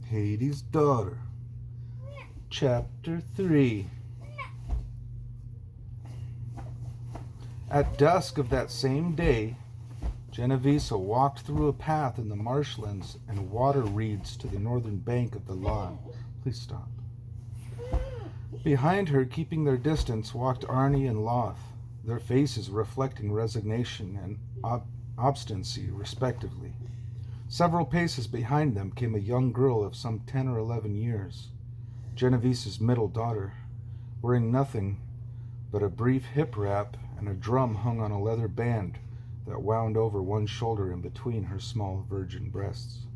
Hades' Daughter, Chapter 3. At dusk of that same day, Genovesa walked through a path in the marshlands and water reeds to the northern bank of the lawn. Please stop. Behind her, keeping their distance, walked Arnie and Loth, their faces reflecting resignation and obstinacy, respectively. Several paces behind them came a young girl of some 10 or 11 years, Genovesa's middle daughter, wearing nothing but a brief hip wrap and a drum hung on a leather band that wound over one shoulder in between her small virgin breasts.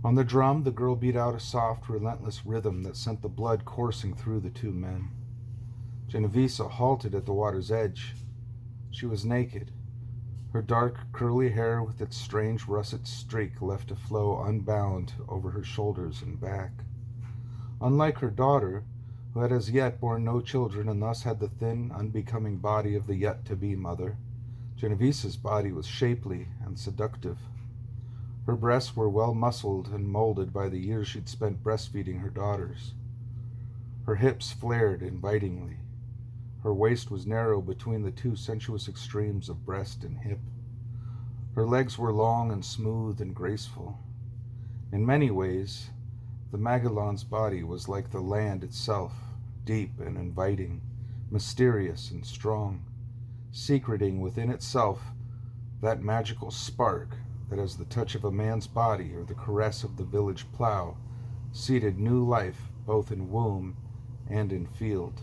On the drum, the girl beat out a soft, relentless rhythm that sent the blood coursing through the two men. Genovesa halted at the water's edge. She was naked. Her dark, curly hair with its strange russet streak left to flow unbound over her shoulders and back. Unlike her daughter, who had as yet borne no children and thus had the thin, unbecoming body of the yet-to-be mother, Genovesa's body was shapely and seductive. Her breasts were well muscled and molded by the years she'd spent breastfeeding her daughters. Her hips flared invitingly. Her waist was narrow between the two sensuous extremes of breast and hip. Her legs were long and smooth and graceful. In many ways, the Magellan's body was like the land itself, deep and inviting, mysterious and strong, secreting within itself that magical spark that, as the touch of a man's body or the caress of the village plow, seeded new life both in womb and in field.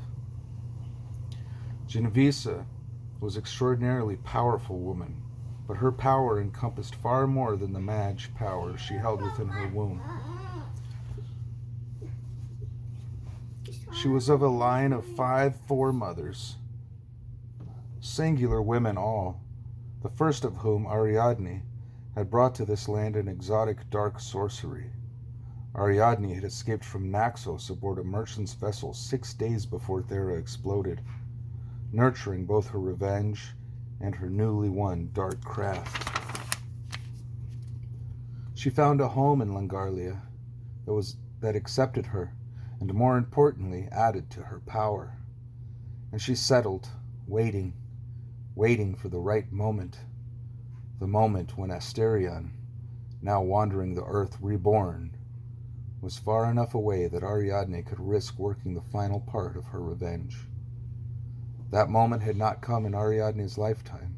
Genovesa was an extraordinarily powerful woman, but her power encompassed far more than the mage power she held within her womb. She was of a line of 5 foremothers, singular women all, the first of whom, Ariadne, had brought to this land an exotic dark sorcery. Ariadne had escaped from Naxos aboard a merchant's vessel 6 days before Thera exploded, nurturing both her revenge and her newly won dark craft. She found a home in Langarlia that accepted her and, more importantly, added to her power. And she settled, waiting for the right moment, the moment when Asterion, now wandering the earth reborn, was far enough away that Ariadne could risk working the final part of her revenge. That moment had not come in Ariadne's lifetime,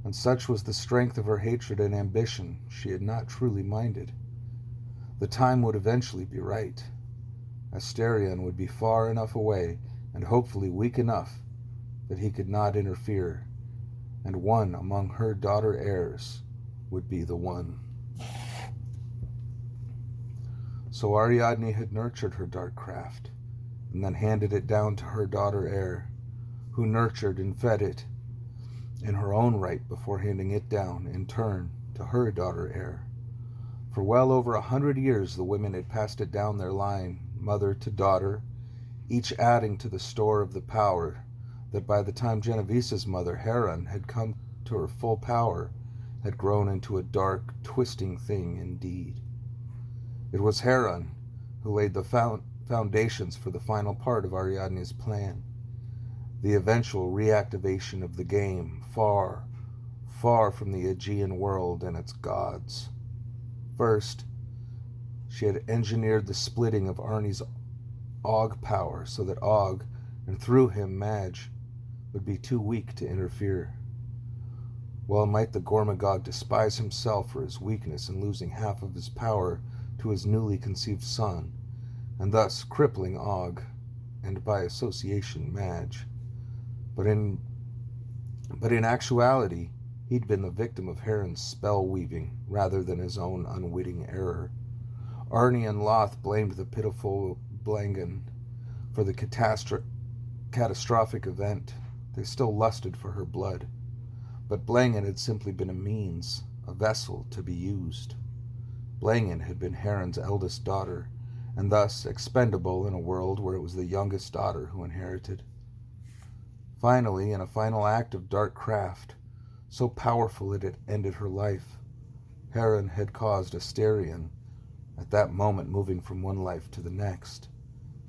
and such was the strength of her hatred and ambition, she had not truly minded. The time would eventually be right. Asterion would be far enough away, and hopefully weak enough, that he could not interfere, and one among her daughter heirs would be the one. So Ariadne had nurtured her dark craft, and then handed it down to her daughter heir, who nurtured and fed it in her own right before handing it down, in turn, to her daughter heir. For well over 100 years the women had passed it down their line, mother to daughter, each adding to the store of the power that by the time Genovesa's mother, Heron, had come to her full power, had grown into a dark, twisting thing indeed. It was Heron who laid the foundations for the final part of Ariadne's plan, the eventual reactivation of the game, far, far from the Aegean world and its gods. First, she had engineered the splitting of Arnie's Og power so that Og, and through him Madge, would be too weak to interfere. Well might the Gormagog despise himself for his weakness in losing half of his power to his newly conceived son, and thus crippling Og, and by association Madge. But in actuality, he'd been the victim of Heron's spell-weaving rather than his own unwitting error. Arnie and Loth blamed the pitiful Blangan for the catastrophic event. They still lusted for her blood, but Blangan had simply been a means, a vessel to be used. Blangan had been Heron's eldest daughter, and thus expendable in a world where it was the youngest daughter who inherited. Finally, in a final act of dark craft, so powerful it had ended her life, Heron had caused Asterion, at that moment moving from one life to the next,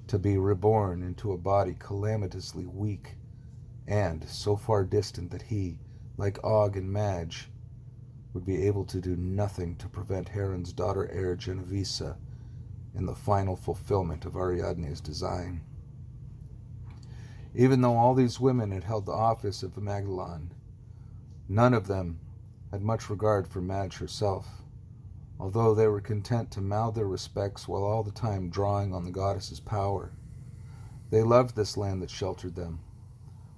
to be reborn into a body calamitously weak and so far distant that he, like Og and Madge, would be able to do nothing to prevent Heron's daughter heir Genovesa in the final fulfillment of Ariadne's design. Even though all these women had held the office of Magellan, none of them had much regard for Madge herself, although they were content to mouth their respects while all the time drawing on the goddess's power. They loved this land that sheltered them,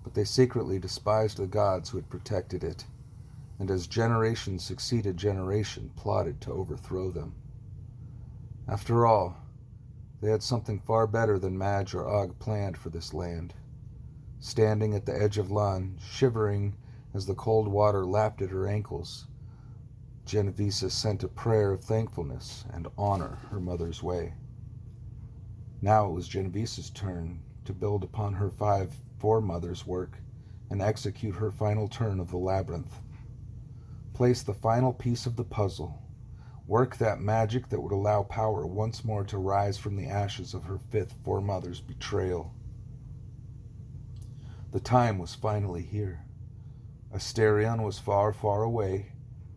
but they secretly despised the gods who had protected it, and as generation succeeded generation, plotted to overthrow them. After all, they had something far better than Madge or Og planned for this land. Standing at the edge of Lan, shivering as the cold water lapped at her ankles, Genovesa sent a prayer of thankfulness and honor her mother's way. Now it was Genovesa's turn to build upon her foremother's work and execute her final turn of the labyrinth. Place the final piece of the puzzle, work that magic that would allow power once more to rise from the ashes of her fifth foremother's betrayal. The time was finally here. Asterion was far, far away,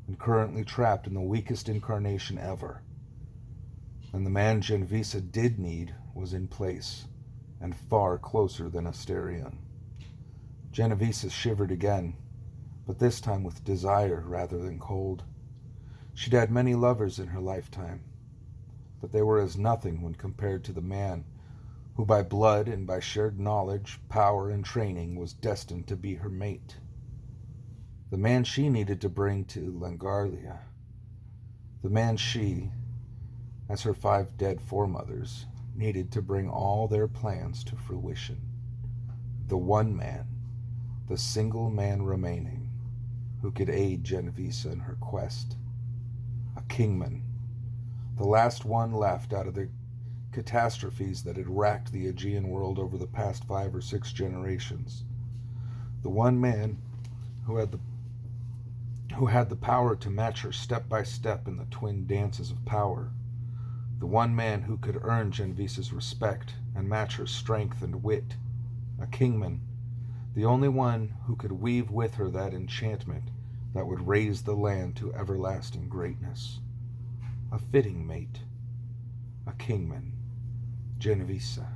and currently trapped in the weakest incarnation ever. And the man Genovesa did need was in place, and far closer than Asterion. Genovesa shivered again, but this time with desire rather than cold. She'd had many lovers in her lifetime, but they were as nothing when compared to the man who by blood and by shared knowledge, power, and training was destined to be her mate. The man she needed to bring to Langarlia. The man she, as her 5 dead foremothers, needed to bring all their plans to fruition. The one man, the single man remaining, who could aid Genovesa in her quest. A kingman, the last one left out of the catastrophes that had racked the Aegean world over the past 5 or 6 generations. The one man who had the power to match her step by step in the twin dances of power. The one man who could earn Genovesa's respect and match her strength and wit. A kingman, the only one who could weave with her that enchantment that would raise the land to everlasting greatness. A fitting mate. A kingman. Genovesa,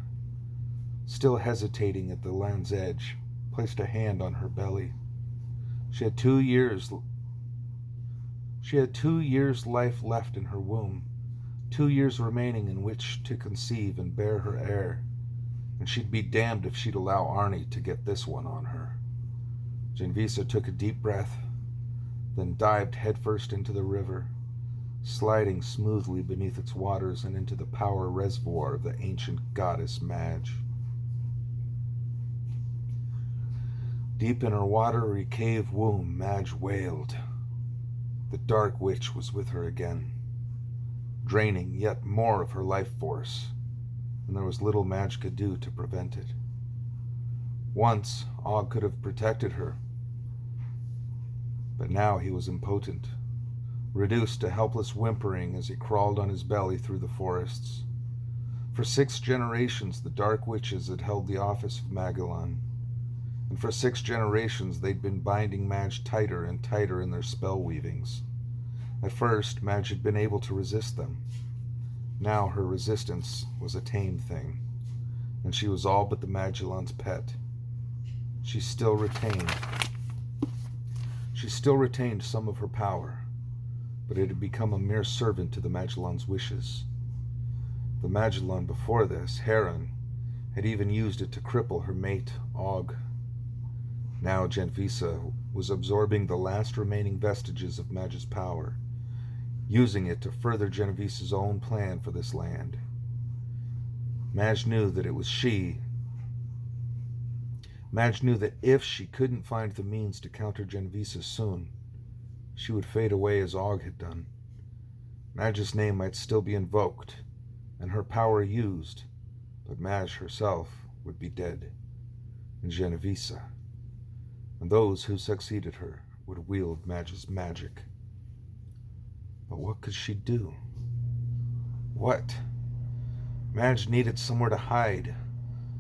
still hesitating at the land's edge, placed a hand on her belly. She had 2 years life left in her womb, 2 years remaining in which to conceive and bear her heir, and she'd be damned if she'd allow Arnie to get this one on her. Genovesa took a deep breath, then dived headfirst into the river, sliding smoothly beneath its waters and into the power reservoir of the ancient goddess Madge. Deep in her watery cave womb, Madge wailed. The dark witch was with her again, draining yet more of her life force, and there was little Madge could do to prevent it. Once, Og could have protected her, but now he was impotent, reduced to helpless whimpering as he crawled on his belly through the forests. For 6 generations, the Dark Witches had held the office of Magellan, and for 6 generations they'd been binding Madge tighter and tighter in their spell weavings. At first, Madge had been able to resist them. Now her resistance was a tame thing, and she was all but the Magellan's pet. She still retained some of her power, but it had become a mere servant to the Magellan's wishes. The Magellan before this, Heron, had even used it to cripple her mate, Og. Now Genovesa was absorbing the last remaining vestiges of Madge's power, using it to further Genovesa's own plan for this land. Madge knew that if she couldn't find the means to counter Genovesa soon, she would fade away as Og had done. Madge's name might still be invoked, and her power used, but Madge herself would be dead, and Genovesa, and those who succeeded her, would wield Madge's magic. But what could she do? What? Madge needed somewhere to hide,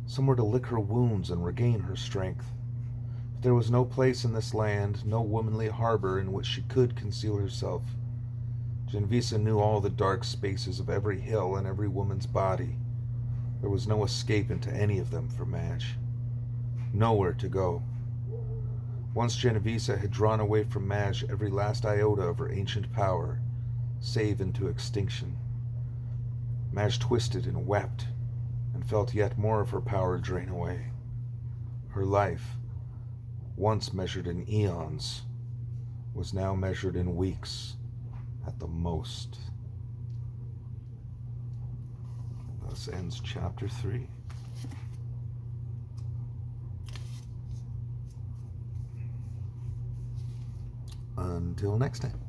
somewhere to lick her wounds and regain her strength. If there was no place in this land, no womanly harbor in which she could conceal herself. Genovesa knew all the dark spaces of every hill and every woman's body. There was no escape into any of them for Madge. Nowhere to go. Once Genovesa had drawn away from Madge every last iota of her ancient power, save into extinction. Madge twisted and wept, and felt yet more of her power drain away. Her life, once measured in eons, was now measured in weeks at the most. Thus ends chapter 3. Until next time.